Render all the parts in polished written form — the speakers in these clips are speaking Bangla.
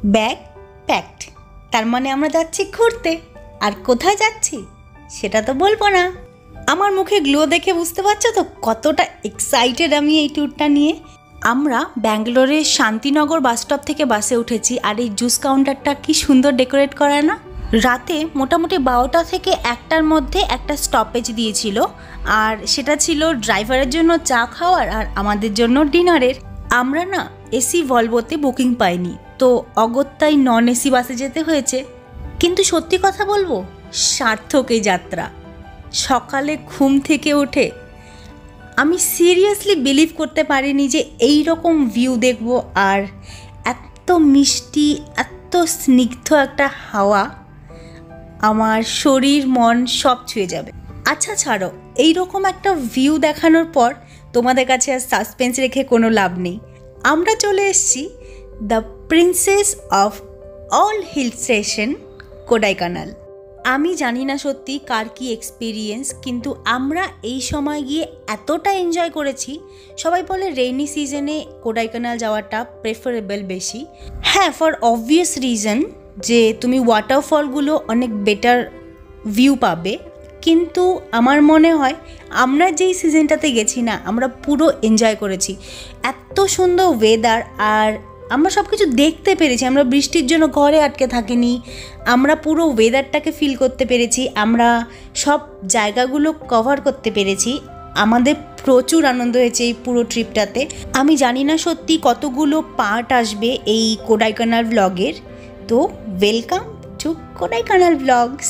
ব্যাগ প্যাকড, তার মানে আমরা যাচ্ছি ঘুরতে। আর কোথায় যাচ্ছি সেটা তো বলবো না। আমার মুখে গ্লো দেখে বুঝতে পারছো তো কতটা এক্সাইটেড আমি এই ট্যুরটা নিয়ে। আমরা ব্যাঙ্গালোরের শান্তিনগর বাসস্টপ থেকে বাসে উঠেছি। আর এই জুস কাউন্টারটা কি সুন্দর ডেকোরেট করা না। রাতে মোটামুটি 12টা থেকে 1টার মধ্যে একটা স্টপেজ দিয়েছিল, আর সেটা ছিল ড্রাইভারের জন্য চা খাওয়ার আর আমাদের জন্য ডিনারের। আমরা না এসি ভলভোতে বুকিং পাইনি, তো অগত্যাই নন এসি বাসে যেতে হয়েছে। কিন্তু সত্যি কথা বলবো, সার্থক এই যাত্রা। সকালে ঘুম থেকে উঠে আমি সিরিয়াসলি বিলিভ করতে পারিনি যে এই রকম ভিউ দেখব, আর এত মিষ্টি এত স্নিগ্ধ একটা হাওয়া আমার শরীর মন সব ছুঁয়ে যাবে। আচ্ছা ছাড়ো, এই রকম একটা ভিউ দেখানোর পর তোমাদের কাছে আর সাসপেন্স রেখে কোনো লাভ নেই। আমরা চলে এসেছি the princess of all hill station Kodaikanal. আমি জানি না সত্যি কার কি এক্সপিরিয়েন্স, কিন্তু আমরা এই সময় গিয়ে এতটা এনজয় করেছি। সবাই বলে রেইনি সিজনে কোডাইকানাল যাওয়াটা প্রেফারেবল বেশি। হ্যাঁ, ফর অবভিয়াস রিজন যে তুমি ওয়াটারফলগুলো অনেক বেটার ভিউ পাবে। কিন্তু আমার মনে হয় আমরা যেই সিজনটাতে গেছি না, আমরা পুরো এনজয় করেছি। এত সুন্দর ওয়েদার, আর আমরা সব কিছু দেখতে পেরেছি। আমরা বৃষ্টির জন্য ঘরে আটকে থাকিনি, আমরা পুরো ওয়েদারটাকে ফিল করতে পেরেছি, আমরা সব জায়গাগুলো কভার করতে পেরেছি। আমাদের প্রচুর আনন্দ হয়েছে এই পুরো ট্রিপটাতে। আমি জানি না সত্যি কতগুলো পার্ট আসবে এই কোডাইকানাল ব্লগের, তো ওয়েলকাম টু কোডাইকানাল ব্লগস।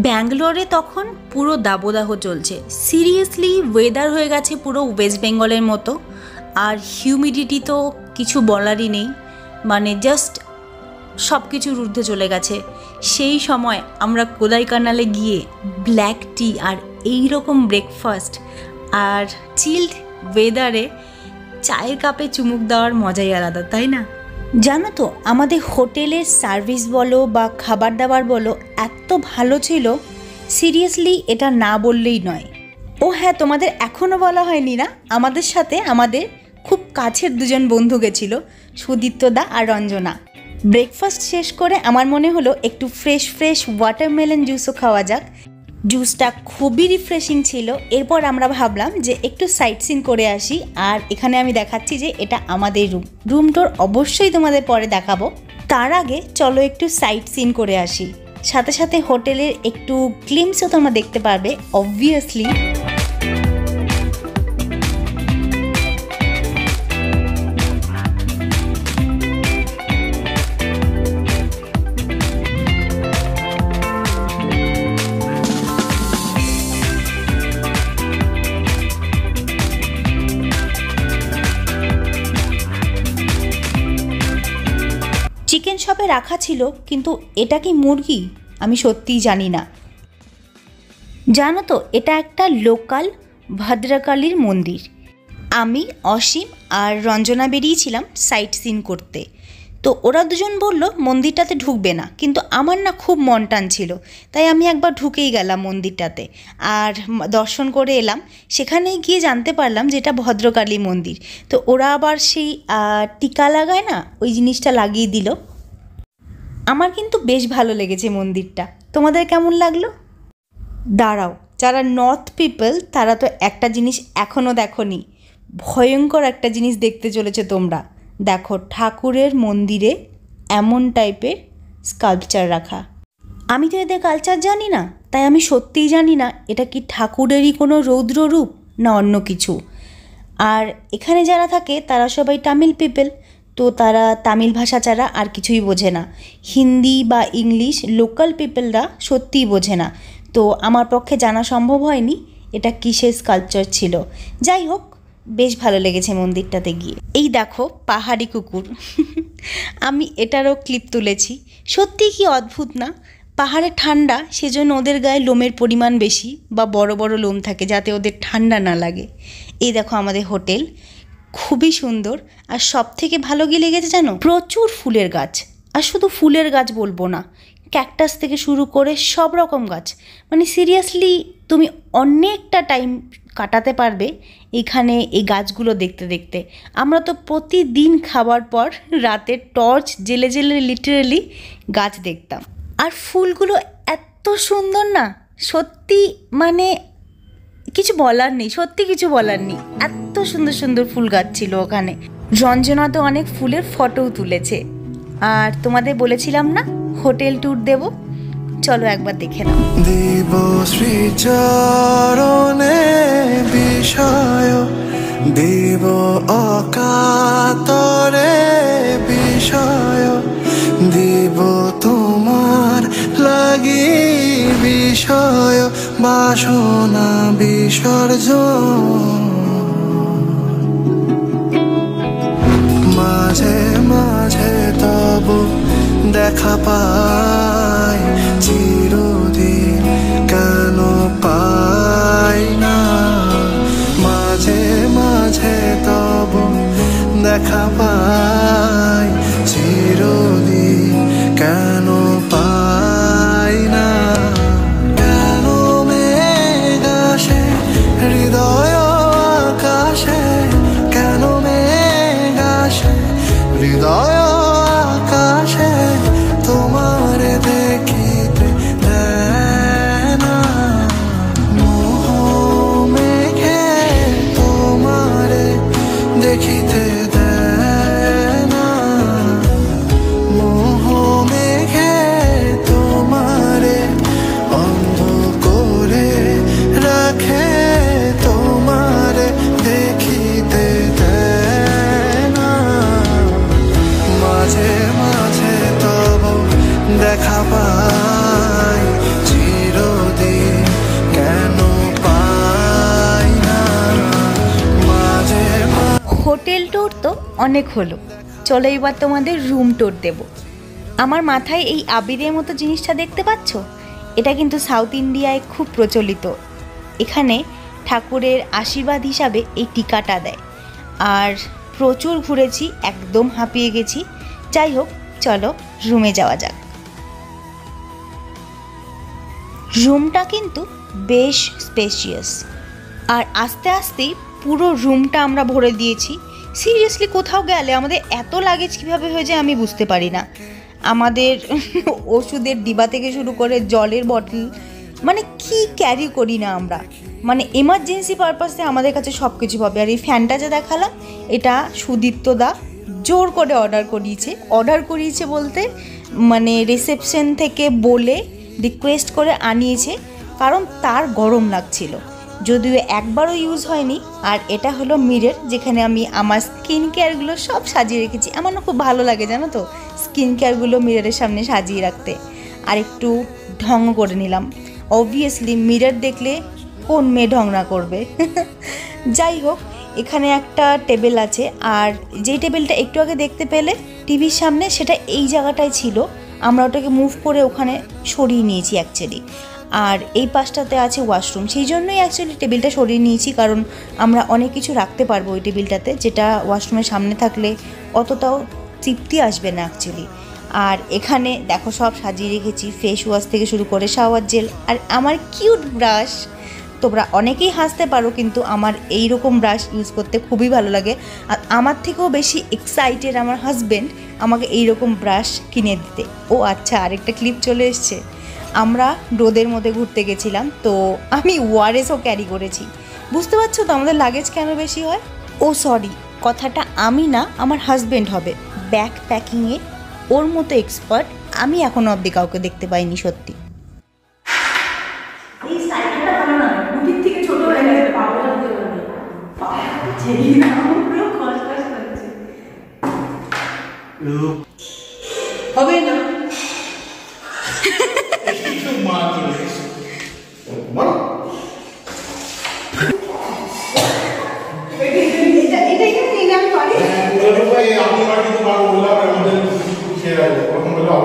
ব্যাঙ্গালোরে তখন পুরো দাবদাহ চলছে, সিরিয়াসলি ওয়েদার হয়ে গেছে পুরো ওয়েস্ট বেঙ্গলের মতো। আর হিউমিডিটি তো কিছু বলারই নেই, মানে জাস্ট সব কিছুর ঊর্ধ্বে চলে গেছে। সেই সময় আমরা কোডাইকানালে গিয়ে ব্ল্যাক টি আর এই রকম ব্রেকফাস্ট আর চিল্ড ওয়েদারে চায়ের কাপে চুমুক দেওয়ার মজাই আলাদা, তাই না? জানো তো, আমাদের হোটেলের সার্ভিস বলো বা খাবার দাবার বলো এত ভালো ছিল, সিরিয়াসলি এটা না বললেই নয়। ও হ্যাঁ, তোমাদের এখনও বলা হয়নি না, আমাদের সাথে আমাদের খুব কাছের দুজন বন্ধু গেছিলো, সুদীপ্তদা আর রঞ্জনা। ব্রেকফাস্ট শেষ করে আমার মনে হলো একটু ফ্রেশ ওয়াটারমেলন জুসও খাওয়া যাক। জুসটা খুবই রিফ্রেশিং ছিল। এরপর আমরা ভাবলাম যে একটু সাইট সিন করে আসি। আর এখানে আমি দেখাচ্ছি যে এটা আমাদের রুম টুর অবশ্যই তোমাদের পরে দেখাবো। তার আগে চলো একটু সাইট সিন করে আসি, সাথে সাথে হোটেলের একটু গ্লিমসও তোমরা দেখতে পারবে অবভিয়াসলি। চিকেন শপে রাখা ছিল, কিন্তু এটা কি মুরগি আমি সত্যিই জানি না। জানো তো, এটা একটা লোকাল ভদ্রকালীর মন্দির। আমি, অসীম আর রঞ্জনা বেরিয়েছিলাম সাইট সিন করতে। তো ওরা দুজন বলল মন্দিরটাতে ঢুকবে না, কিন্তু আমার না খুব মন টানছিল, তাই আমি একবার ঢুকেই গেলাম মন্দিরটাতে আর দর্শন করে এলাম। সেখানে গিয়ে জানতে পারলাম যে এটা ভদ্রকালী মন্দির। তো ওরা আবার সেই টিকা লাগায় না, ওই জিনিসটা লাগিয়ে দিল। আমার কিন্তু বেশ ভালো লেগেছে মন্দিরটা। তোমাদের কেমন লাগলো? দাঁড়াও, যারা নর্থ পিপল তারা তো একটা জিনিস এখনও দেখোনি, ভয়ঙ্কর একটা জিনিস দেখতে চলেছে তোমরা। দেখো, ঠাকুরের মন্দিরে এমন টাইপের স্কাল্পচার রাখা। আমি তো এদের কালচার জানি না, তাই আমি সত্যিই জানি না এটা কি ঠাকুরেরই কোনো রৌদ্র রূপ না অন্য কিছু। আর এখানে যারা থাকে তারা সবাই তামিল পিপল, তো তারা তামিল ভাষা ছাড়া আর কিছুই বোঝে না। হিন্দি বা ইংলিশ লোকাল পিপলরা সত্যিই বোঝে না। তো আমার পক্ষে জানা সম্ভব হয়নি এটা কিসের স্কাল্পচার ছিল। যাই হোক, বেশ ভালো লেগেছে মন্দিরটাতে গিয়ে। এই দেখো পাহাড়ি কুকুর আমি এটারও ক্লিপ তুলেছি। সত্যিই কি অদ্ভুত না? পাহাড়ে ঠান্ডা, সেজন্য ওদের গায়ে লোমের পরিমাণ বেশি বা বড় বড় লোম থাকে যাতে ওদের ঠান্ডা না লাগে। এই দেখো আমাদের হোটেল, খুবই সুন্দর। আর সব থেকে ভালো কি লেগেছে জানো? প্রচুর ফুলের গাছ। আর শুধু ফুলের গাছ বলবো না, ক্যাকটাস থেকে শুরু করে সব রকম গাছ। মানে সিরিয়াসলি তুমি অনেকটা টাইম কাটাতে পারবে এখানে এই গাছগুলো দেখতে দেখতে। আমরা তো প্রতিদিন খাবার পর রাতে টর্চ জেলে জেলে লিটারেলি গাছ দেখতাম। আর ফুলগুলো এত সুন্দর না, সত্যি মানে কিছু বলার নেই, সত্যি কিছু বলার নেই। এত সুন্দর সুন্দর ফুল গাছ ছিল ওখানে। রঞ্জনা তো অনেক ফুলের ফটোও তুলেছে। আর তোমাদের বলেছিলাম না হোটেল ট্যুর দেব, চলো একবার দেখে নাও। দেব শ্রী চরণে বিষয় দেব অকাতরে বিষয় দেব তোমার লাগি বিষয় বাসনা বিসর্জন মাঝে মাঝে তব দেখা পাই চিরদিন কেন পাই না মাঝে মাঝে তব দেখা পাই চিরদিন কেন পাই না কেন মেঘ আসে হৃদয় আকাশে কেন মেঘ আসে হৃদয় আকাশে তোমার দেখিতে দেয় না মোহ মেঘে তোমারে দেখিতে দেয় না মোহ মেঘে তোমারে অন্ধ করে রাখে তোমারে দেখিতে দেয় না মাঝে মাঝে তব দেখা পাই চিরদিন কেন পাই না মাঝে হোটেল ট্যুর তো অনেক হলো, চলো এবার তোমাদের রুম ট্যুর দেব। আমার মাথায় এই আবিরের মতো জিনিসটা দেখতে পাচ্ছ, এটা কিন্তু সাউথ ইন্ডিয়ায় খুব প্রচলিত। এখানে ঠাকুরের আশীর্বাদ হিসাবে এই টিকাটা দেয়। আর প্রচুর ঘুরেছি, একদম হাঁপিয়ে গেছি। যাই হোক, চলো রুমে যাওয়া যাক। রুমটা কিন্তু বেশ স্পেশিয়াস, আর আস্তে আস্তেই পুরো রুমটা আমরা ভরে দিয়েছি। সিরিয়াসলি কোথাও গেলে আমাদের এত লাগেজ কীভাবে হয়ে যায় আমি বুঝতে পারি না। আমাদের ওষুধের ডিবা থেকে শুরু করে জলের বটল, মানে কি ক্যারি করি না আমরা, মানে এমার্জেন্সি পারপাসে আমাদের কাছে সব কিছু পাবে। আর এই ফ্যানটা যে দেখালাম, এটা সুদীপ্ত দা জোর করে অর্ডার করিয়েছে বলতে মানে রিসেপশন থেকে বলে রিকোয়েস্ট করে আনিয়েছে, কারণ তার গরম লাগছিল। যদিও একবারও ইউজ হয়নি। আর এটা হলো মিরর, যেখানে আমি আমার স্কিন কেয়ারগুলো সব সাজিয়ে রেখেছি। আমার না খুব ভালো লাগে জানো তো স্কিন কেয়ারগুলো মিররের সামনে সাজিয়ে রাখতে। আর একটু ঢং করে নিলাম। অবভিয়াসলি মিরর দেখলে কোন মেয়ে ঢং না করবে। যাই হোক, এখানে একটা টেবিল আছে, আর যেই টেবিলটা একটু আগে দেখতে পেলে টিভির সামনে, সেটা এই জায়গাটায় ছিল। আমরা ওটাকে মুভ করে ওখানে সরিয়ে নিয়েছি অ্যাকচুয়ালি। আর এই পাশটাতে আছে ওয়াশরুম, সেই জন্যই অ্যাকচুয়ালি টেবিলটা সরিয়ে নিয়েছি, কারণ আমরা অনেক কিছু রাখতে পারবো ওই টেবিলটাতে, যেটা ওয়াশরুমের সামনে থাকলে অতটাও তৃপ্তি আসবে না অ্যাকচুয়ালি। আর এখানে দেখো সব সাজিয়ে রেখেছি, ফেস ওয়াশ থেকে শুরু করে শাওয়ার জেল, আর আমার কিউট ব্রাশ। তোমরা অনেকেই হাসতে পারো, কিন্তু আমার এই রকম ব্রাশ ইউজ করতে খুবই ভালো লাগে। আর আমার থেকেও বেশি এক্সাইটেড আমার হাজব্যান্ড আমাকে এই রকম ব্রাশ কিনে দিতে। ও আচ্ছা, আরেকটা ক্লিপ চলে এসছে। আমরা রোদের মধ্যে ঘুরতে গেছিলাম, তো আমি ওয়ারেসও ক্যারি করেছি। বুঝতে পারছো তো আমাদের লাগেজ কেন বেশি হয়? ও সরি, কথাটা আমি না, আমার হাজব্যান্ড হবে ব্যাগ প্যাকিংয়ে। ওর মতো এক্সপার্ট আমি এখনো অবধি কাউকে দেখতে পাইনি সত্যি। এই সাইকেলটা ভালো না, গুটির থেকে ছোট হয়ে গেছে, পাগল হতে পারে। ছেড়ি না, পুরো খসখস করছে। হবে না। একটু মা চলে মা এটা কি না পারি? পুরো ভাই আমি বাড়ি তো মা বললাম আমাদের শেয়ার আছে, প্রথম বললাম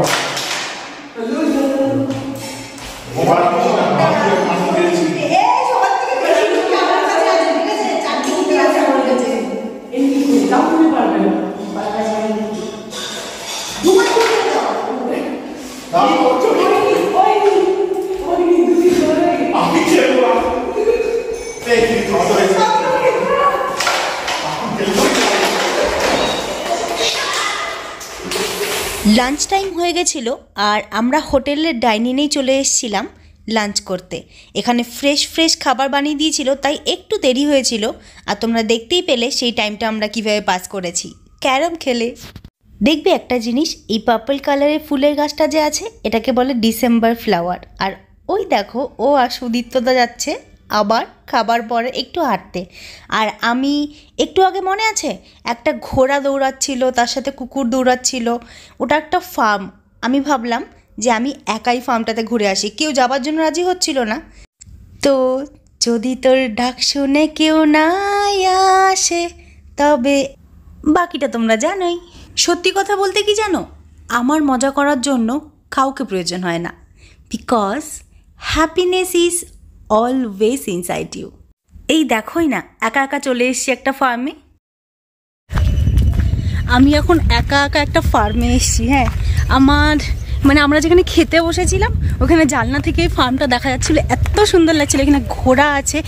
মোবাইল তো না বাকি মাস দিয়েছি। এই সবার থেকে বেশি কি আমার কাছে আছে, ঠিক আছে? চাকরি কি আছে আমার কাছে, এই কি দাও তুমি পারবে না, পারবে না। দুবার করে দাও দাও করছো ওই দুই ধরে আমি ছেড়ে লাঞ্চ টাইম হয়ে গেছিলো আর আমরা হোটেলের ডাইনিংয়েই চলে এসেছিলাম লাঞ্চ করতে। এখানে ফ্রেশ ফ্রেশ খাবার বানিয়ে দিয়েছিল, তাই একটু দেরি হয়েছিল। আর তোমরা দেখতেই পেলে সেই টাইমটা আমরা কীভাবে পাস করেছি ক্যারম খেলে। দেখবে একটা জিনিস, এই পার্পল কালারের ফুলের গাছটা যে আছে এটাকে বলে ডিসেম্বর ফ্লাওয়ার। আর ওই দেখো ও আর সুদীপ্তদা যাচ্ছে আবার খাবার পরে একটু হাঁটতে। আর আমি একটু আগে মনে আছে একটা ঘোড়া দৌড়াচ্ছিল, তার সাথে কুকুর দৌড়াচ্ছিল, ওটা একটা ফার্ম। আমি ভাবলাম যে আমি একাই ফার্মটাতে ঘুরে আসি, কেউ যাবার জন্য রাজি হচ্ছিল না। তো যদি তোর ডাক শুনে কেউ না আসে তবে বাকিটা তোমরা জানোই। সত্যি কথা বলতে কি জানো, আমার মজা করার জন্য কাউকে প্রয়োজন হয় না, because happiness is always inside you. এই দেখোই না একা একা চলে এসেছি একটা ফার্মে। আমি এখন একা একা একটা ফার্মে এসেছি। হ্যাঁ, আমরা যেখানে খেতে বসেছিলাম ওখানে জানলা থেকে ফার্মটা দেখা যাচ্ছিলো, এত সুন্দর লাগছিলো। এখানে ঘোড়া আছে,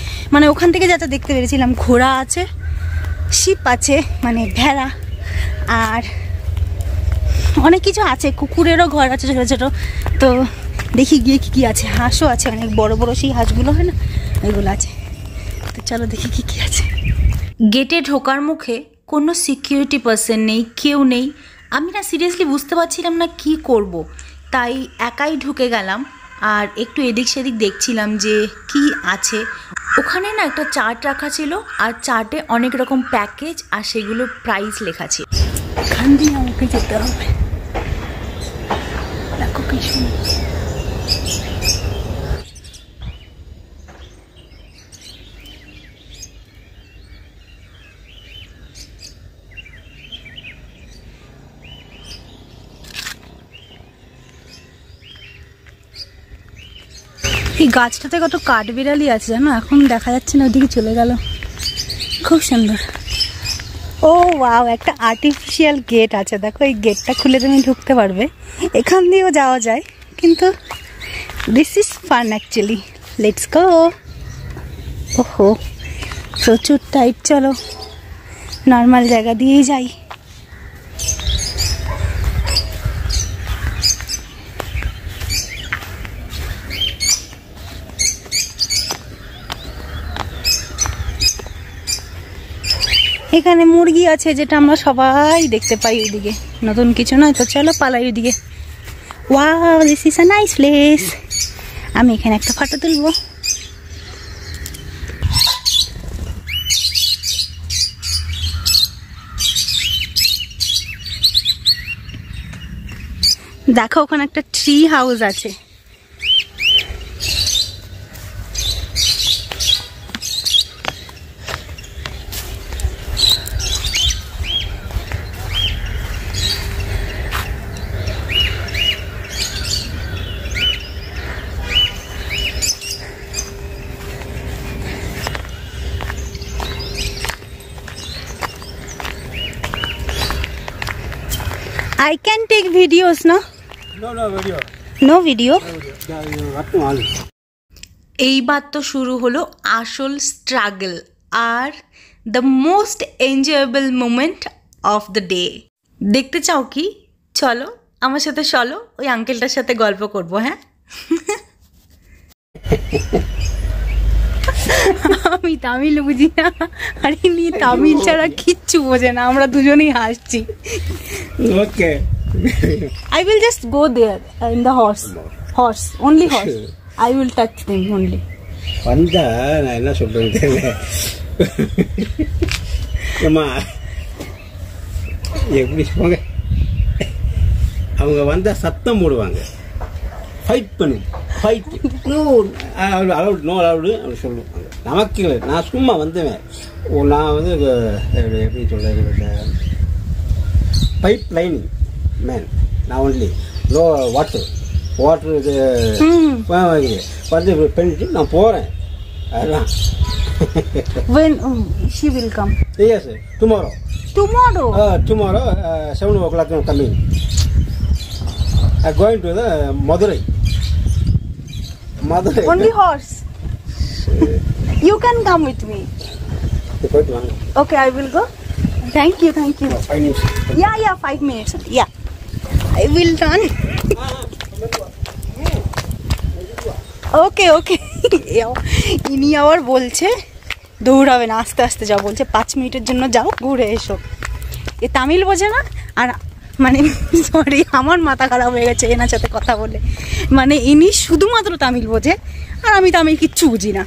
ওখান থেকে যাতে দেখতে পেরেছিলাম ঘোড়া আছে, শিপ আছে ভেড়া, আর অনেক কিছু আছে, কুকুরেরও ঘর আছে ছোটো ছোটো। তো দেখি গিয়ে কী আছে, হাঁসও আছে, অনেক বড় বড় সেই হাঁসগুলো হয় না, ওইগুলো আছে। তো চলো দেখি কী আছে। গেটে ঢোকার মুখে কোনো সিকিউরিটি পার্সন নেই, কেউ নেই। আমি না সিরিয়াসলি বুঝতে পারছিলাম না কি করব, তাই একাই ঢুকে গেলাম আর একটু এদিক সেদিক দেখছিলাম যে কি আছে। ওখানে না একটা চার্ট রাখা ছিল, আর চার্টে অনেক রকম প্যাকেজ আর সেগুলো প্রাইস লেখা ছিল। এখান দিয়ে আমাকে যেতে হবে। দেখো কি সুন্দর। এই গাছটাতে কত কাঠবিড়ালি আছে জানো, এখন দেখা যাচ্ছে না, ওদিকে চলে গেল। খুব সুন্দর। ও ওয়াও, একটা আর্টিফিশিয়াল গেট আছে, দেখো এই গেটটা খুলে তুমি ঢুকতে পারবে। এখান দিয়েও যাওয়া যায়, কিন্তু this is fun actually. Let's go. ওহো প্রচুর টাইট, চলো নর্মাল জায়গা দিয়েই যাই। এখানে মুরগি আছে, যেটা আমরা সবাই দেখতে পাই ওইদিকে, নতুন কিছু নয়। তো চলো পালাই ওইদিকে। Wow, this is a nice place. আমি এখানে একটা ফটো তুলবো। দেখো ওখানে একটা ট্রি হাউস আছে। I can take videos, no? No video. No video? No. এইবার তো শুরু হলো আসল struggle are the most enjoyable moment of the day. দেখতে চাও কি? চলো আমার সাথে, চলো ওই আঙ্কেলটার সাথে গল্প করবো। হ্যাঁ, আমি তামিল বুঝি না, আর ইনি তামিল ছাড়া কিচ্ছু বোঝে না, আমরা দুজনেই হাসছি। Okay. I will just go there in the horse, only horse. I will touch them only. வந்தா நான் என்ன சொல்றேன்னு தெரியல. அம்மா எப்படி சொல்லுவாங்க, அவங்க வந்தா சத்தம் போடுவாங்க, ஃபைட் பண்ணு, fight no allowed no allowed அப்படி சொல்லுவாங்க. நமக்கு இல்லை, நான் சும்மா வந்தேன். நான் வந்து எப்படி சொல்றது, பைப் லைனிங் மேன். நான் ஒன்லி நோ வாட்டர் இது வந்து பண்ணிட்டு நான் போகிறேன். அதுதான். When she will come? Yes, tomorrow. Tomorrow? Tomorrow, 7 o'clock I'm coming. I'm going to the Madurai. Only horse? You can come with me. Okay, I will go. Thank you. 5 minutes. Yeah, 5 minutes. Yeah, I will run. ওকে ইনি আবার বলছে দৌড়াবে না, আস্তে আস্তে যাও বলছে, 5 মিনিটের জন্য যাও ঘুরে এসো। এ তামিল বোঝে না, আর মানে সরি আমার মাথা খারাপ হয়ে গেছে এনার সাথে কথা বলে। মানে ইনি শুধুমাত্র তামিল বোঝে, আর আমি তামিল কিচ্ছু বুঝি না,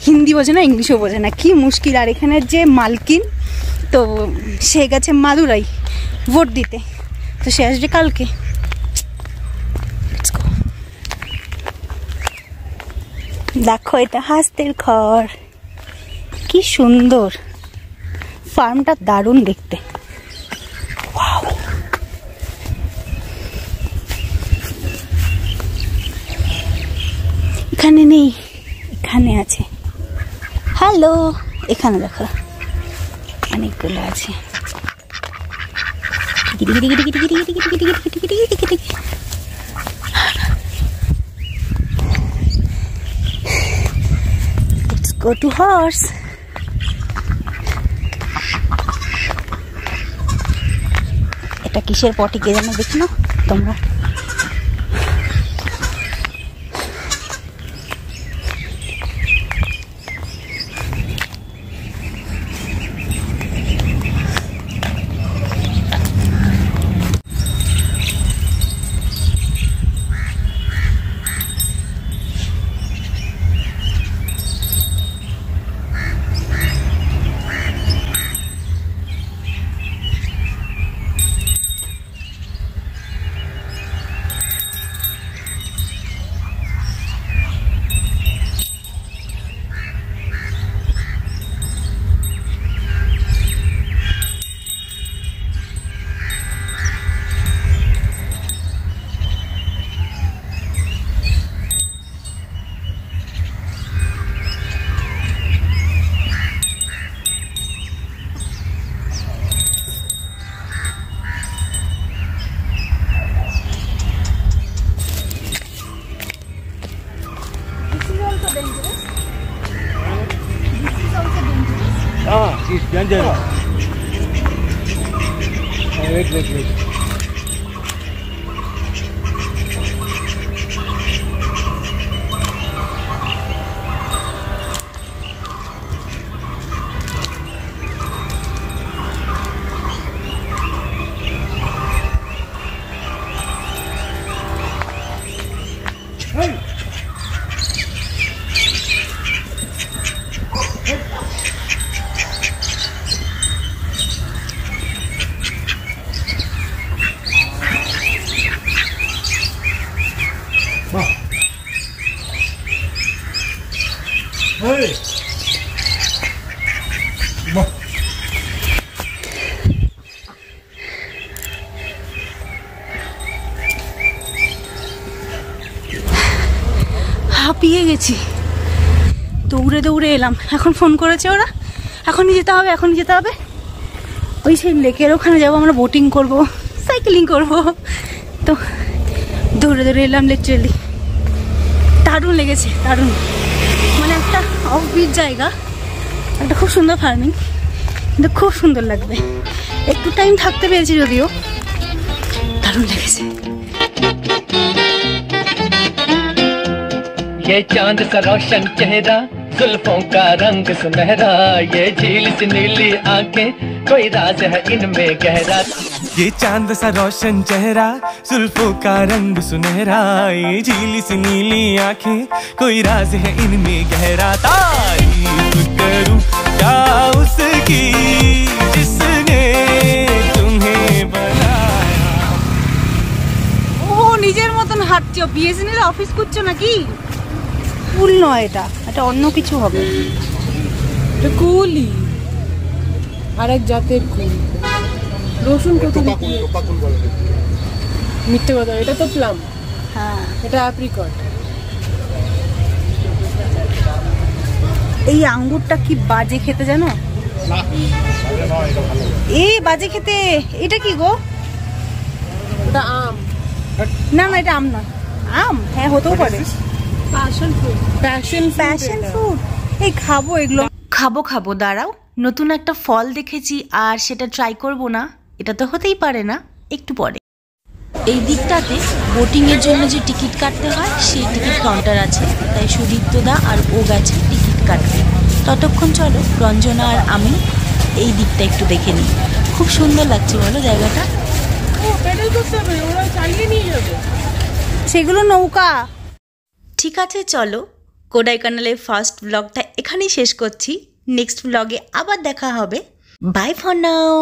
হিন্দি বোঝে না, ইংলিশও বোঝে না, কি মুশকিল। আর এখানের যে মালকিন, তো সে গেছে মাদুরাই ভোট দিতে, তো সে আসবে কালকে। দেখো এটা হাঁসদের ঘর, কি সুন্দর, ফার্মটা দারুণ দেখতে। এখানে নেই, এখানে আছে। হ্যালো, এখানে দেখো অনেকগুলো আছে। Let's go to horse. এটা কিসের পটি কে জানো, দেখো না তোমরা। It's dangerous. Wait. Hey! হাঁপিয়ে গেছি, দৌড়ে এলাম। এখন ফোন করেছে ওরা, এখনই যেতে হবে। ওই সেই লেকের ওখানে যাবো, আমরা বোটিং করব, সাইকেলিং করব। তো দৌড়ে এলাম, লিটারেলি দারুণ লেগেছে, দারুণ। মানে একটা অফবিট জায়গা, একটা খুব সুন্দর ফার্মিং, কিন্তু খুব সুন্দর লাগবে। একটু টাইম থাকতে পেরেছি যদিও, দারুণ লেগেছে। ये चांद सा रोशन चेहरा, जुल्फों का रंग सुनहरा, ये झील सी नीली आंखें, कोई राज है इनमें गहरा। ये चांद सा रोशन चेहरा, जुल्फों का रंग सुनहरा, ये झीली सी नीली आंखें, कोई राज है इनमें गहरा। तारीफ करूं क्या उसकी जिसने तुम्हें बनाया। ও নিজের মতন হাঁটছো, বিএসএনএল অফিস করছো নাকি? ফুল নয়, এটা অন্য কিছু হবে। এটা কুলি, আরেক জাতের কুল। রসুন কত মিথ্যে কথা, এটা তো প্লাম। হ্যাঁ, এটা অ্যাপ্রিকট। এই আঙ্গুরটা কি বাজে খেতে জানো? এই বাজে খেতে। এটা কি গো? এটা আম। না এটা আম না। আম হ্যাঁ হতেও পারে। Passion fruit. Passion fruit. এই খাবো এগুলো। খাবো খাবো, দাঁড়াও। নতুন একটা ফল দেখেছি আর সেটা ট্রাই করব না, এটা তো হতেই পারে না। একটু পরে এই দিকটাতে বোটিংয়ের জন্য যে টিকিট কাটতে হয় সেই টিকিট কাউন্টার আছে, তাই সুদীপ্তদা আর ও গেছে টিকিট কাটতে। ততক্ষণ চলো রঞ্জনা আর আমি এই দিকটা একটু দেখে নিই। খুব সুন্দর লাগছে বলো জায়গাটা? ও প্যাডেল করতে হবে, ওরা চালিয়ে নিয়ে যাবে। সেগুলো নৌকা। ঠিক আছে, চলো কোডাইকানালের ফার্স্ট ব্লগটা এখানেই শেষ করছি। নেক্সট ব্লগে আবার দেখা হবে। Bye for now.